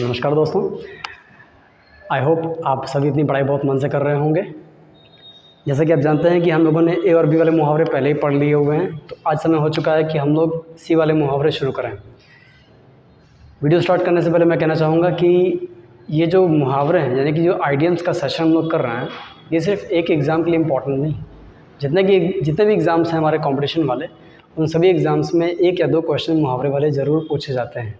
नमस्कार दोस्तों। I hope आप सभी अपनी पढ़ाई बहुत मन से कर रहे होंगे। जैसा कि आप जानते हैं कि हम लोगों ने ए और बी वाले मुहावरे पहले ही पढ़ लिए हुए हैं, तो आज समय हो चुका है कि हम लोग सी वाले मुहावरे शुरू करें। वीडियो स्टार्ट करने से पहले मैं कहना चाहूँगा कि ये जो मुहावरे हैं, यानी कि जो आइडियम्स का सेशन हम लोग कर रहे हैं, ये सिर्फ एक एग्ज़ाम के लिए इम्पॉर्टेंट नहीं। जितने भी एग्ज़ाम्स हैं हमारे कॉम्पिटिशन वाले, उन सभी एग्ज़ाम्स में एक या दो क्वेश्चन मुहावरे वाले ज़रूर पूछे जाते हैं,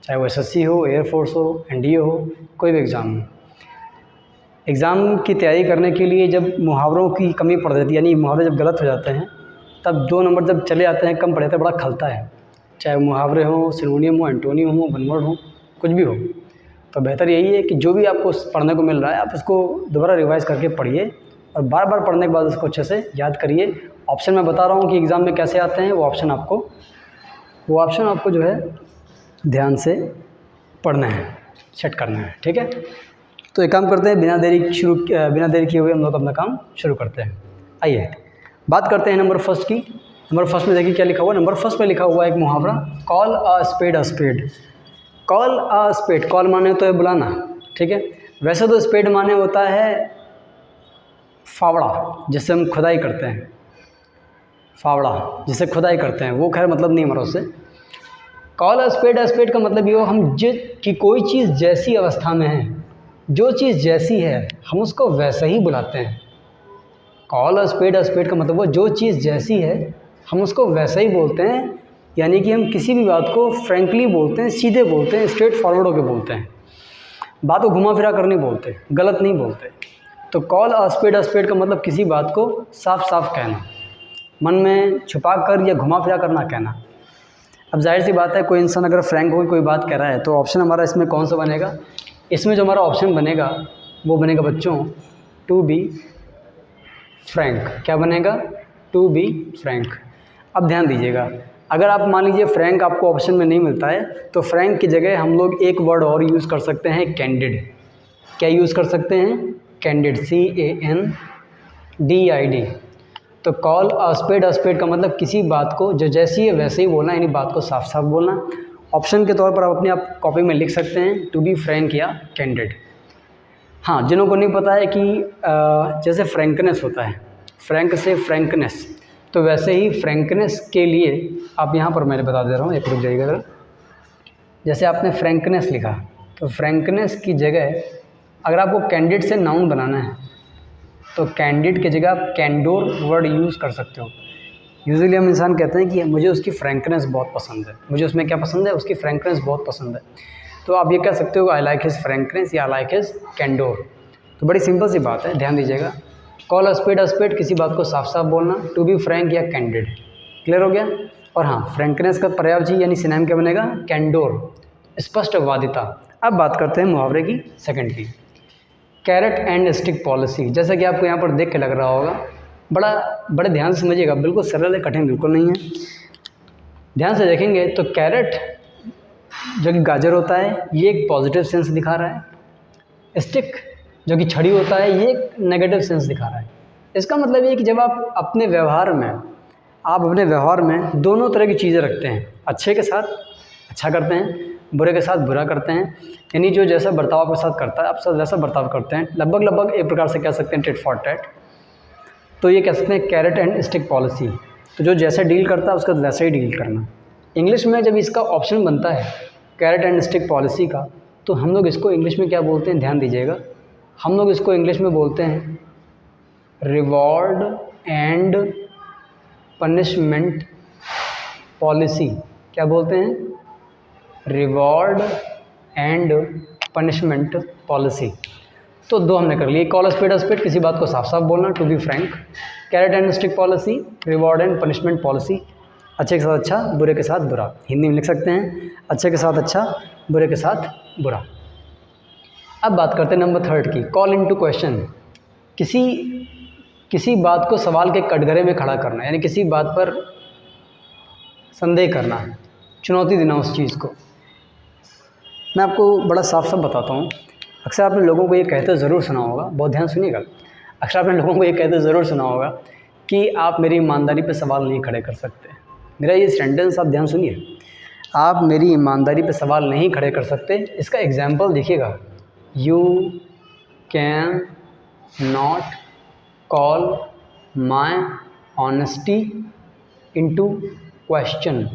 चाहे वो एसएससी हो, एयरफोर्स हो, एनडीए हो, कोई भी एग्ज़ाम हो। एग्ज़ाम की तैयारी करने के लिए जब मुहावरों की कमी पड़ जाती है, यानी मुहावरे जब गलत हो जाते हैं, तब 2 नंबर जब चले आते हैं, कम पड़े तो बड़ा खलता है। चाहे मुहावरे हों, सिनोनियम हो, एंटोनियम हो, वन वर्ड हो, कुछ भी हो। तो बेहतर यही है कि जो भी आपको पढ़ने को मिल रहा है, आप उसको दोबारा रिवाइज़ करके पढ़िए और बार बार पढ़ने के बाद उसको अच्छे से याद करिए। ऑप्शन मैं बता रहा हूँ कि एग्ज़ाम में कैसे आते हैं, वो ऑप्शन आपको जो है ध्यान से पढ़ना है, सेट करना है, ठीक है। तो एक काम करते हैं, बिना देरी किए हुए हम लोग अपना काम शुरू करते हैं। आइए बात करते हैं नंबर फर्स्ट की। नंबर फर्स्ट में देखिए क्या लिखा हुआ है। नंबर फर्स्ट में लिखा हुआ है एक मुहावरा, call a spade a spade. Call a spade, call माने तो है बुलाना, ठीक है। वैसे तो स्पेड माने होता है फावड़ा, जिससे हम खुदाई करते हैं। फावड़ा जिससे खुदाई करते हैं, वो खैर मतलब नहीं हमारा उससे। कॉल अ स्पेड का मतलब ये हो हम कि कोई चीज़ जैसी अवस्था में है, जो चीज़ जैसी है हम उसको वैसा ही बुलाते हैं। कॉल अ स्पेड का मतलब वो जो चीज़ जैसी है हम उसको वैसा ही बोलते हैं, यानी कि हम किसी भी बात को फ्रैंकली बोलते हैं, सीधे बोलते हैं, स्ट्रेट फॉरवर्ड होकर बोलते हैं। बात को घुमा फिरा कर नहीं बोलते, गलत नहीं बोलते। तो कॉल अ स्पेड का मतलब किसी बात को साफ साफ कहना, मन में छुपा कर या घुमा फिरा कर ना कहना। अब जाहिर सी बात है, कोई इंसान अगर फ्रैंक होकर कोई बात कह रहा है तो ऑप्शन हमारा इसमें कौन सा बनेगा? इसमें जो हमारा ऑप्शन बनेगा वो बनेगा बच्चों टू बी फ्रैंक। क्या बनेगा? To be frank. अब ध्यान दीजिएगा, अगर आप मान लीजिए फ्रैंक आपको ऑप्शन में नहीं मिलता है, तो फ्रैंक की जगह हम लोग एक वर्ड और यूज़ कर सकते हैं, कैंडिड। क्या यूज़ कर सकते हैं? Candid, CANDID। तो कॉल अ स्पेड का मतलब किसी बात को जो जैसी है वैसे ही बोलना, यानी बात को साफ साफ बोलना। ऑप्शन के तौर पर आप अपने कॉपी में लिख सकते हैं टू बी फ्रैंक या कैंडिड। हाँ, जिन्हों को नहीं पता है कि जैसे फ्रैंकनेस होता है, फ्रैंक से फ्रैंकनेस, तो वैसे ही फ्रैंकनेस के लिए आप यहाँ पर मैंने बता दे रहा हूँ, एक रुक जाइएगा ज़रा। जैसे आपने फ्रैंकनेस लिखा, तो फ्रैंकनेस की जगह अगर आपको कैंडिड से नाउन बनाना है तो कैंडिड की जगह आप कैंडोर वर्ड यूज़ कर सकते हो। यूजुअली हम इंसान कहते हैं कि मुझे उसकी फ्रैंकनेस बहुत पसंद है, मुझे उसमें क्या पसंद है? उसकी फ्रैंकनेस बहुत पसंद है। तो आप ये कह सकते हो आई लाइक हिज फ्रैंकनेस या आई लाइक हिज कैंडोर। तो बड़ी सिंपल सी बात है, ध्यान दीजिएगा। कॉल अ स्पेड किसी बात को साफ साफ बोलना, टू बी फ्रैंक या कैंडिड। क्लियर हो गया? और हाँ, फ्रैंकनेस का पर्यायवाची यानी सिनोनिम क्या बनेगा? कैंडोर, स्पष्टवादिता। अब बात करते हैं मुहावरे की सेकंड की, कैरेट एंड स्टिक पॉलिसी। जैसा कि आपको यहाँ पर देख के लग रहा होगा, बड़े ध्यान से समझिएगा, बिल्कुल सरल है, कठिन बिल्कुल नहीं है। ध्यान से देखेंगे तो कैरेट जो कि गाजर होता है, ये एक पॉजिटिव सेंस दिखा रहा है। स्टिक जो कि छड़ी होता है, ये एक नेगेटिव सेंस दिखा रहा है। इसका मतलब ये कि जब आप अपने व्यवहार में दोनों तरह की चीज़ें रखते हैं, अच्छे के साथ अच्छा करते हैं, बुरे के साथ बुरा करते हैं, यानी जो जैसा बर्ताव आपके साथ करता है आप सब वैसा बर्ताव करते हैं, लगभग एक प्रकार से कह सकते हैं टिट फॉर टैट। तो ये कह सकते हैं कैरेट एंड स्टिक पॉलिसी। तो जो जैसा डील करता है उसका वैसा ही डील करना। इंग्लिश में जब इसका ऑप्शन बनता है कैरेट एंड स्टिक पॉलिसी का, तो हम लोग इसको इंग्लिश में क्या बोलते हैं? ध्यान दीजिएगा, हम लोग इसको इंग्लिश में बोलते हैं रिवॉर्ड एंड पनिशमेंट पॉलिसी। क्या बोलते हैं? Reward and punishment policy. तो दो हमने कर लिए, कॉल अ स्पेड किसी बात को साफ साफ बोलना, to be frank. Carrot and stick policy, reward and punishment policy. अच्छे के साथ अच्छा, बुरे के साथ बुरा। हिंदी में लिख सकते हैं अच्छे के साथ अच्छा, बुरे के साथ बुरा। अब बात करते हैं नंबर थर्ड की, कॉल इनटू क्वेश्चन। किसी बात को सवाल के कटघरे में खड़ा करना, यानी किसी बात पर संदेह करना, चुनौती देना उस चीज़ को। मैं आपको बड़ा साफ साफ बताता हूँ। अक्सर आपने लोगों को ये कहते ज़रूर सुना होगा, बहुत ध्यान सुनिएगा, अक्सर आपने लोगों को ये कहते ज़रूर सुना होगा कि आप मेरी ईमानदारी पे सवाल नहीं खड़े कर सकते। मेरा ये सेंटेंस आप ध्यान सुनिए। आप मेरी ईमानदारी पे सवाल नहीं खड़े कर सकते। इसका एग्जाम्पल देखिएगा, you can not call my honesty into question.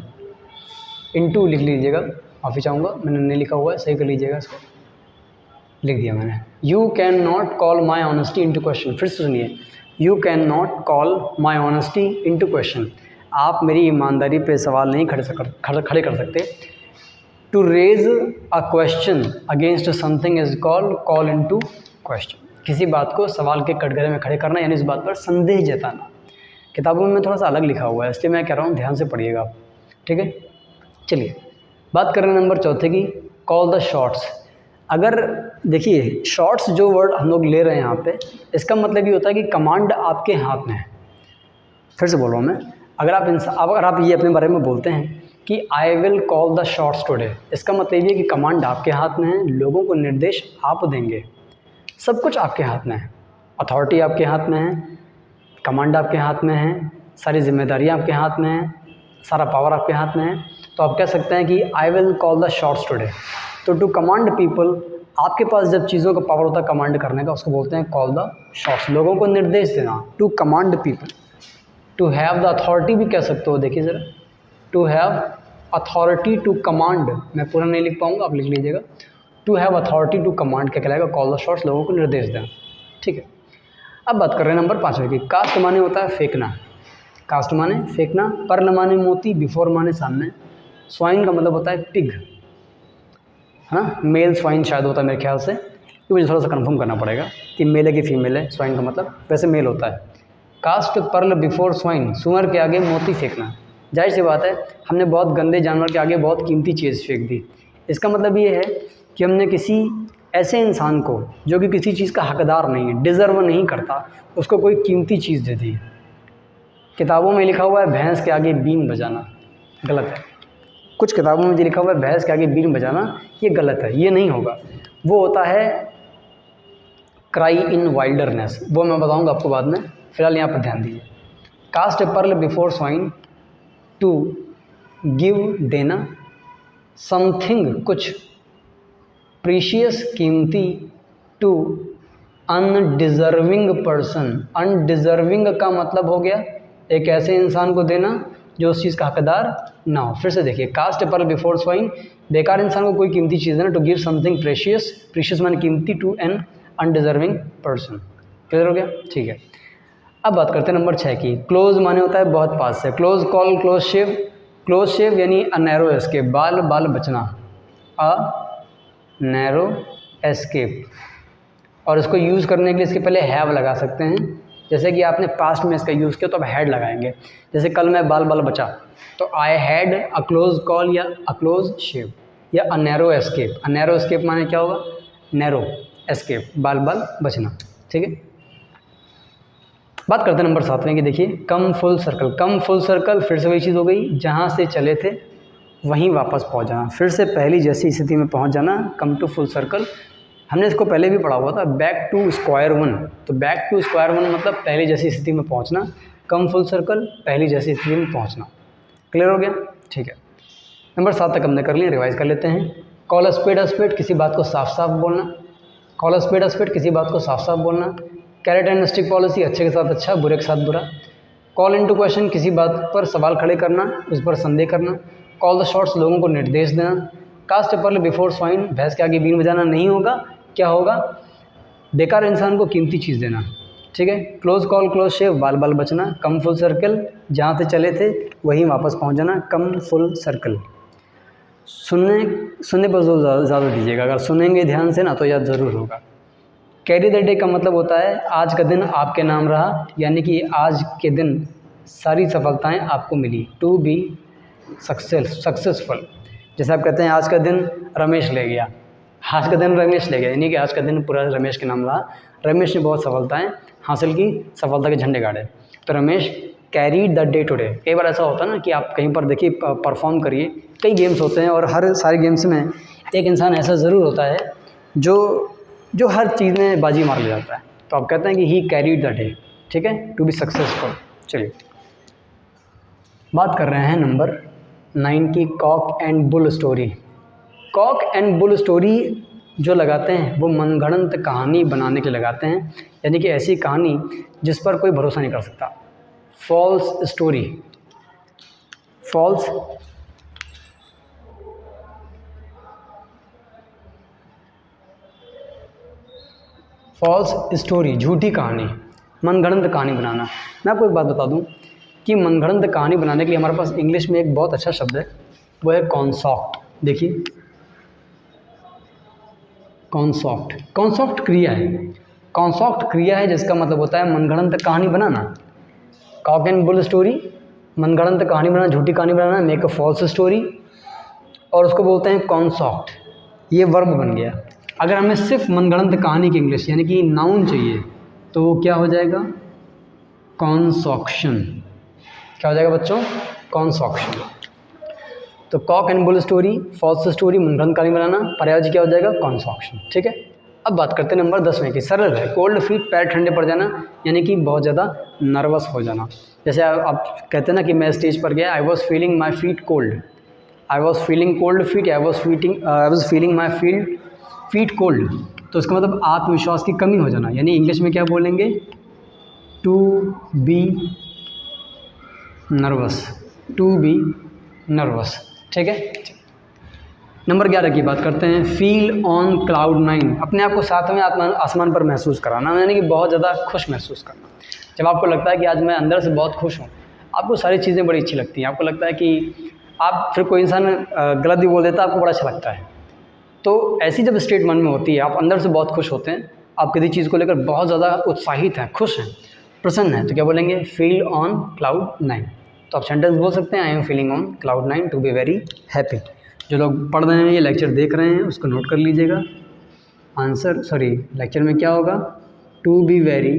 Into लिख लीजिएगा, माफ़ी चाहूँगा मैंने नहीं लिखा हुआ है, सही कर लीजिएगा, इसको लिख दिया मैंने। You can not call my honesty into question. फिर से सुनिए, you can not call my honesty into question. आप मेरी ईमानदारी पे सवाल नहीं खड़े कर सकते। To raise a question against something is call into question. किसी बात को सवाल के कटघरे में खड़े करना, यानी इस बात पर संदेह जताना। किताबों में थोड़ा सा अलग लिखा हुआ है, इसलिए मैं कह रहा हूँ ध्यान से पढ़िएगा आप, ठीक है। चलिए बात कर रहे हैं नंबर चौथे की, कॉल द शॉट्स। अगर देखिए शॉट्स जो वर्ड हम लोग ले रहे हैं यहाँ पे, इसका मतलब ये होता है कि कमांड आपके हाथ में है। फिर से बोल रहा हूँ मैं, अगर आप ये अपने बारे में बोलते हैं कि I will call the shots today, इसका मतलब ये कि कमांड आपके हाथ में है, लोगों को निर्देश आप देंगे, सब कुछ आपके हाथ में है, अथॉरिटी आपके हाथ में है, कमांड आपके हाथ में है, सारी जिम्मेदारियाँ आपके हाथ में है, सारा पावर आपके हाथ में है। तो आप कह सकते हैं कि I will call the shots today. तो टू कमांड पीपल, आपके पास जब चीज़ों का पावर होता है कमांड करने का, उसको बोलते हैं कॉल द शॉट्स, लोगों को निर्देश देना, to command people. To have the authority भी कह सकते हो, देखिए ज़रा, to have authority to command, मैं पूरा नहीं लिख पाऊँगा, आप लिख लीजिएगा। To have authority to command क्या कहलाएगा, कॉल द शॉट्स, लोगों को निर्देश देना, ठीक है। अब बात कर रहे हैं नंबर 5 की, कास्ट माने होता है फेंकना। कास्ट माने फेंकना, पर्ल माने मोती, बिफोर माने सामने, स्वाइन का मतलब होता है पिग, है ना, मेल स्वाइन शायद होता है मेरे ख्याल से, ये मुझे थोड़ा सा कंफर्म करना पड़ेगा कि मेल है कि फीमेल है। स्वाइन का मतलब वैसे मेल होता है। कास्ट पर्ल बिफोर स्वाइन, सुअर के आगे मोती फेंकना। जाहिर सी बात है, हमने बहुत गंदे जानवर के आगे बहुत कीमती चीज़ फेंक दी। इसका मतलब ये है कि हमने किसी ऐसे इंसान को जो कि किसी चीज़ का हकदार नहीं है, डिज़र्व नहीं करता, उसको कोई कीमती चीज़ दे दी। किताबों में लिखा हुआ है भैंस के आगे बीन बजाना, गलत है। कुछ किताबों में जो लिखा हुआ है भैंस के आगे बीन बजाना, ये गलत है, ये नहीं होगा। वो होता है क्राई इन वाइल्डरनेस, वो मैं बताऊंगा आपको बाद में, फिलहाल यहाँ पर ध्यान दीजिए। Cast a pearl before swine, to give देना, समथिंग कुछ, प्रीशियस कीमती, टू अनडिज़र्विंग पर्सन। अनडिज़र्विंग का मतलब हो गया एक ऐसे इंसान को देना जो उस चीज़ का हकदार ना हो। फिर से देखिए, cast a pearl before swine, बेकार इंसान को कोई कीमती चीज़ देना, to give something precious, precious माने कीमती, to an undeserving person. Clear हो गया, ठीक है। अब बात करते हैं नंबर 6 की, क्लोज माने होता है बहुत पास से। क्लोज कॉल, क्लोज शेव। क्लोज शेव यानी अ नैरो एस्केप, बाल बचना, अ नैरो एस्केप। और इसको यूज़ करने के लिए इसके पहले हैव लगा सकते हैं, जैसे कि आपने पास्ट में इसका यूज़ किया तो अब हैड लगाएंगे। जैसे कल मैं बाल बचा, तो I had a close call या अ क्लोज शेव या a narrow escape. A narrow escape माने क्या होगा, नैरो एस्केप, बाल बचना, ठीक है। बात करते हैं नंबर 7 की, देखिए कम फुल सर्कल। कम फुल सर्कल फिर से वही चीज़ हो गई, जहाँ से चले थे वहीं वापस पहुँच जाना, फिर से पहली जैसी स्थिति में पहुँच जाना, कम टू फुल सर्कल। हमने इसको पहले भी पढ़ा हुआ था, बैक टू स्क्वायर वन। तो बैक टू स्क्वायर वन मतलब पहले जैसी स्थिति में पहुंचना, कम फुल सर्कल पहली जैसी स्थिति में पहुंचना। क्लियर हो गया, ठीक है। नंबर 7 तक हमने कर लिया, रिवाइज कर लेते हैं। कॉल अ स्पेड, किसी बात को साफ साफ बोलना। कॉल अ स्पेड, किसी बात को साफ साफ बोलना। कैरेट एंड स्टिक पॉलिसी, अच्छे के साथ अच्छा, बुरे के साथ बुरा। कॉल इनटू क्वेश्चन, किसी बात पर सवाल खड़े करना, उस पर संदेह करना। कॉल द शॉट्स, लोगों को निर्देश देना। Cast a pearl before swine, भैंस के आगे बीन बजाना नहीं होगा, क्या होगा, बेकार इंसान को कीमती चीज़ देना, ठीक है। क्लोज कॉल, क्लोज शेव, बाल बचना। कम फुल सर्कल, जहाँ से चले थे वहीं वापस पहुँच जाना, कम फुल सर्कल। सुनने पर जोर ज़्यादा दीजिएगा, अगर सुनेंगे ध्यान से ना तो याद ज़रूर होगा। कैरी द डे का मतलब होता है आज का दिन आपके नाम रहा, यानी कि आज के दिन सारी सफलताएं आपको मिली। टू बी सक्सेसफुल, जैसे आप कहते हैं आज का दिन रमेश ले गया, आज का दिन रमेश ले गया, यानी कि आज का दिन पूरा रमेश के नाम रहा। रमेश ने बहुत सफलताएं हासिल की, सफलता के झंडे गाड़े, तो Ramesh carry the day today. कई बार ऐसा होता है ना कि आप कहीं पर देखिए परफॉर्म करिए, कई गेम्स होते हैं और हर सारे गेम्स में एक इंसान ऐसा ज़रूर होता है जो हर चीज़ में बाजी मार ले जाता है, तो आप कहते हैं कि ही कैरीड द डे, ठीक है, टू बी सक्सेसफुल। चलिए बात कर रहे हैं नंबर 9 की Kock and bull story. Kock and bull story जो लगाते हैं वो मनगढ़ंत कहानी बनाने के लिए लगाते हैं, यानी कि ऐसी कहानी जिस पर कोई भरोसा नहीं कर सकता। False story, false false story, झूठी कहानी, मनगढ़ंत कहानी बनाना। मैं आपको एक बात बता दूं कि मनगढ़ंत कहानी बनाने के लिए हमारे पास इंग्लिश में एक बहुत अच्छा शब्द है, वो है कॉन्सॉक्ट। देखिए कॉन्सॉक्ट, कॉन्सॉक्ट क्रिया है, कॉन्सॉक्ट क्रिया है जिसका मतलब होता है मनगढ़ंत कहानी बनाना। कॉक एंड बुल स्टोरी, मनगढ़ंत कहानी बनाना, झूठी कहानी बनाना, मेक अ फॉल्स स्टोरी, और उसको बोलते हैं कॉन्सॉक्ट। ये वर्ब बन गया। अगर हमें सिर्फ मनगढ़ंत कहानी की इंग्लिश यानी कि नाउन चाहिए तो वो क्या हो जाएगा, कॉन्सॉक्शन। क्या हो जाएगा बच्चों, कॉन्सॉक्शन। तो cock and bull story, false story, मनगढ़ंत कहानी बनाना, पर्यायवाची क्या हो जाएगा, कॉन्सॉक्शन। ठीक है, अब बात करते हैं नंबर 10वें की। सरल है, कोल्ड फीट, पैर ठंडे पड़ जाना, यानी कि बहुत ज़्यादा नर्वस हो जाना। जैसे आप कहते हैं ना कि मैं स्टेज पर गया, I was feeling my feet cold, I was feeling cold feet, I was feeling my feet cold. तो इसका मतलब आत्मविश्वास की कमी हो जाना, यानी इंग्लिश में क्या बोलेंगे, to be nervous, to be nervous. ठीक है, नंबर 11 की बात करते हैं। फील ऑन क्लाउड 9, अपने आप को सातवें आसमान पर महसूस कराना, यानी कि बहुत ज़्यादा खुश महसूस करना। जब आपको लगता है कि आज मैं अंदर से बहुत खुश हूँ, आपको सारी चीज़ें बड़ी अच्छी लगती हैं, आपको लगता है कि आप, फिर कोई इंसान गलत भी बोल देता है, आपको बड़ा अच्छा लगता है। तो ऐसी जब स्टेट मन में होती है, आप अंदर से बहुत खुश होते हैं, आप किसी चीज़ को लेकर बहुत ज़्यादा उत्साहित हैं, खुश हैं, प्रसन्न हैं, तो क्या बोलेंगे, फील ऑन क्लाउड 9। तो आप सेंटेंस बोल सकते हैं, I am feeling on cloud 9 to be very happy. जो लोग पढ़ रहे हैं, ये लेक्चर देख रहे हैं, उसको नोट कर लीजिएगा। आंसर, सॉरी, लेक्चर में क्या होगा, टू बी वेरी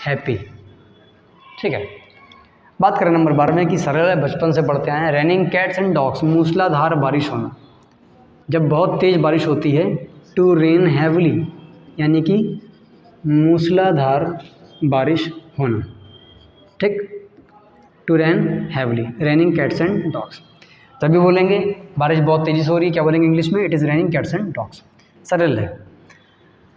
हैप्पी। ठीक है, बात करें नंबर 12 की। सरल है, बचपन से पढ़ते आए हैं। रैनिंग कैट्स एंड डॉग्स, मूसलाधार बारिश होना, जब बहुत तेज़ बारिश होती है। टू रेन हैवली, यानी कि मूसलाधार बारिश होना। ठीक, to rain heavily, raining cats and dogs. तभी बोलेंगे बारिश बहुत तेज़ी से हो रही है, क्या बोलेंगे इंग्लिश में, it is raining cats and dogs. सरल है।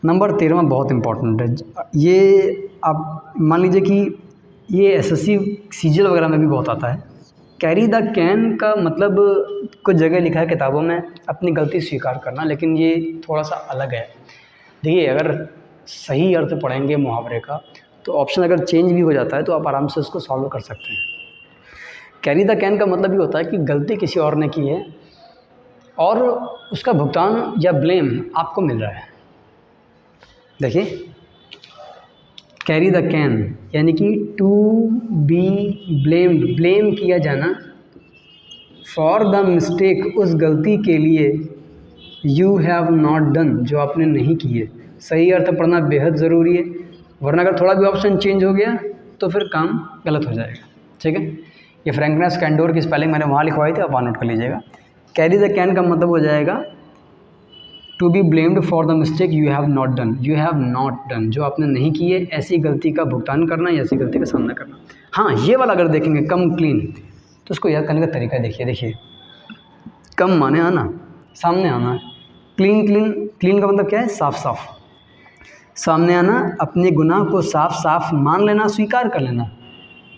नंबर 13 बहुत इंपॉर्टेंट है, ये आप मान लीजिए कि ये एसएससी सीजीएल वगैरह में भी बहुत आता है। कैरी द कैन का मतलब कुछ जगह लिखा है किताबों में, अपनी गलती स्वीकार करना, लेकिन ये थोड़ा सा अलग है। देखिए, अगर सही अर्थ पढ़ेंगे मुहावरे का तो ऑप्शन अगर चेंज भी हो जाता है तो आप आराम से उसको सॉल्व कर सकते हैं। कैरी द कैन का मतलब ये होता है कि गलती किसी और ने की है और उसका भुगतान या ब्लेम आपको मिल रहा है। देखिए, कैरी द कैन यानी कि टू बी ब्लेम्ड, ब्लेम किया जाना, फॉर द मिस्टेक, उस गलती के लिए, यू हैव नॉट डन, जो आपने नहीं की है। सही अर्थ पढ़ना बेहद ज़रूरी है, वरना अगर थोड़ा भी ऑप्शन चेंज हो गया तो फिर काम गलत हो जाएगा। ठीक है, ये फ्रैंकनेस कैंडोर की स्पेलिंग मैंने वहाँ लिखवाई थी, आप वहाँ नोट कर लीजिएगा। कैरी द कैन का मतलब हो जाएगा to be blamed for the mistake you have not done, you have not done, जो आपने नहीं की है, ऐसी गलती का भुगतान करना या ऐसी गलती का सामना करना। हाँ, ये वाला अगर देखेंगे कम क्लीन, तो उसको याद करने का तरीका देखिए, कम माने आना, सामने आना। क्लीन, क्लीन का मतलब क्या है, साफ साफ, सामने आना, अपने गुनाह को साफ साफ मान लेना, स्वीकार कर लेना।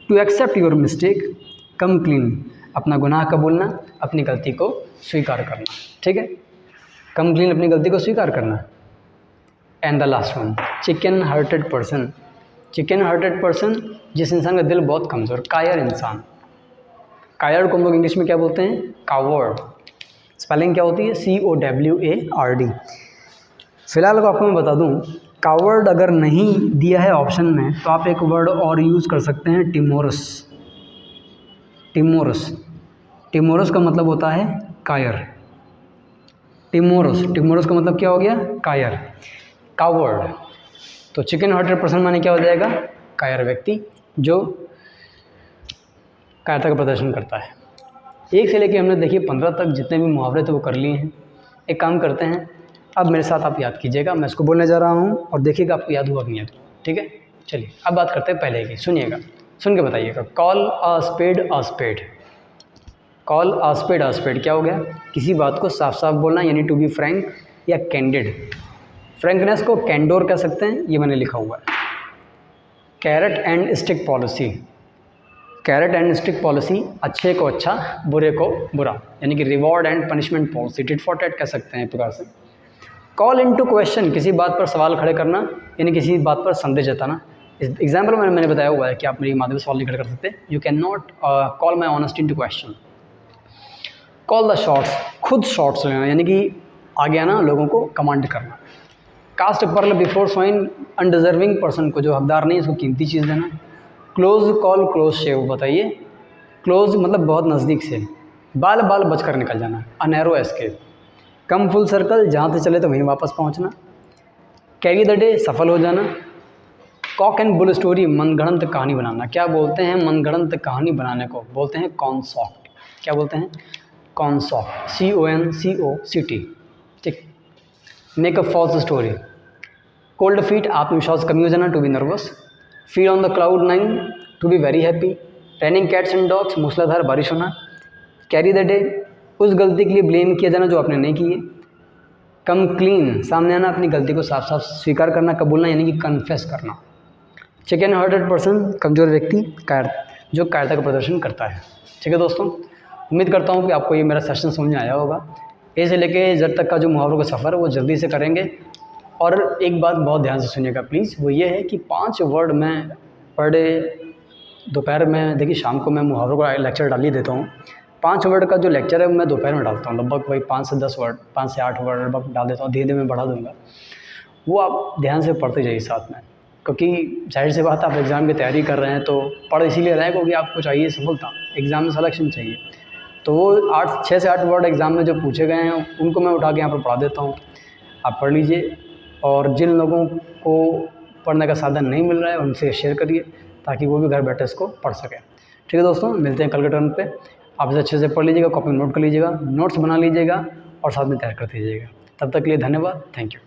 To accept your mistake, come clean, अपना गुनाह कबूलना, अपनी गलती को स्वीकार करना। ठीक है, कम क्लीन, अपनी गलती को स्वीकार करना। And the last one, chicken hearted person, chicken hearted person, जिस इंसान का दिल बहुत कमज़ोर, कायर इंसान। कायर को हम लोग इंग्लिश में क्या बोलते हैं, कावर्ड। स्पेलिंग क्या होती है, COWARD। फिलहाल अगर आपको मैं बता दूं, कावर्ड अगर नहीं दिया है ऑप्शन में तो आप एक वर्ड और यूज़ कर सकते हैं, टिमोरस। टिमोरस, टिमोरस का मतलब होता है कायर। टिमोरस, टिमोरस का मतलब क्या हो गया, कायर, कावर्ड। तो चिकन हार्टेड पर्सन माने क्या हो जाएगा, कायर व्यक्ति, जो कायरता का प्रदर्शन करता है। 1 से लेकर हमने देखिए 15 तक जितने भी मुहावरे थे वो कर लिए हैं। एक काम करते हैं, अब मेरे साथ आप याद कीजिएगा, मैं इसको बोलने जा रहा हूँ और देखिएगा आपको याद हुआ कि नहीं याद। ठीक है, चलिए अब बात करते हैं पहले की, सुनिएगा, सुन के बताइएगा। Call a spade a spade, call a spade क्या हो गया, किसी बात को साफ साफ बोलना यानी टू बी फ्रैंक या कैंडिड। फ्रैंकनेस को कैंडोर कह सकते हैं, ये मैंने लिखा हुआ है। Carat and stick policy, carat and stick policy, अच्छे को अच्छा बुरे को बुरा, यानी कि reward and punishment policy, tit for tat कह सकते हैं एक प्रकार से। कॉल इनटू क्वेश्चन, किसी बात पर सवाल खड़े करना यानी किसी बात पर संदेह जताना। एग्जाम्पल मैंने बताया हुआ है कि आप मेरी माध्यम से सवाल नहीं खड़े कर सकते। You can not call my honesty into question. Call the shots, खुद शॉट्स लेना यानी कि आगे आना, लोगों को कमांड करना। Cast pearl before swine, undeserving person को, जो हकदार नहीं उसको कीमती चीज़ देना। क्लोज कॉल क्लोज शेव, बताइए क्लोज मतलब बहुत नज़दीक से, बाल बाल बच कर निकल जाना, a narrow escape. Come full circle, जहाँ से चले तो वहीं वापस पहुँचना। कैरी द डे, सफल हो जाना। कॉक एंड बुल स्टोरी, मनगढ़ंत कहानी बनाना। क्या बोलते हैं मनगढ़ंत कहानी बनाने को, बोलते हैं कॉन्सॉक्ट। क्या बोलते हैं, कॉन्सॉक्ट, CONCOCT, ठीक। Make a false story. Cold feet, आत्मविश्वास कमी हो जाना, to be nervous. Feel on the cloud 9, to be very happy. Raining cats and dogs, मूसलाधार बारिश होना। कैरी द डे, उस गलती के लिए ब्लेम किया जाना जो आपने नहीं की है। कम क्लीन, सामने आना, अपनी गलती को साफ साफ स्वीकार करना, कबूलना यानी कि कन्फेस करना। चिकन हार्टेड पर्सन, कमज़ोर व्यक्ति, जो कायरता का प्रदर्शन करता है। ठीक है दोस्तों, उम्मीद करता हूँ कि आपको ये मेरा सेशन समझ में आया होगा। ए से लेके जेड तक का जो मुहावरों का सफ़र है वो जल्दी से करेंगे। और एक बात बहुत ध्यान से सुनिएगा प्लीज़, वो ये है कि 5 वर्ड मैं पर डे, दोपहर में, देखिए शाम को मैं मुहावरों का लेक्चर डाल ही देता हूँ। 5 वर्ड का जो लेक्चर है मैं दोपहर में डालता हूँ, लगभग वही 5 से 10 वर्ड, 5 से 8 वर्ड लगभग डाल देता हूँ, धीरे धीरे मैं बढ़ा दूँगा। वो आप ध्यान से पढ़ते जाइए साथ में, क्योंकि जाहिर सी बात आप एग्ज़ाम की तैयारी कर रहे हैं तो पढ़ इसीलिए रहे हैं क्योंकि आपको चाहिए सफलता, एग्ज़ाम में सिलेक्शन चाहिए। तो वो 6 से 8 वर्ड एग्ज़ाम में जो पूछे गए हैं उनको मैं उठा के यहाँ पर पढ़ा देता हूँ, आप पढ़ लीजिए। और जिन लोगों को पढ़ने का साधन नहीं मिल रहा है उनसे शेयर करिए ताकि वो भी घर बैठे इसको पढ़ सकें। ठीक है दोस्तों, मिलते हैं कल के टर्न पे। आप इसे अच्छे से पढ़ लीजिएगा, कॉपी नोट कर लीजिएगा, नोट्स बना लीजिएगा और साथ में तैयार करते रहिएगा। तब तक के लिए धन्यवाद, थैंक यू।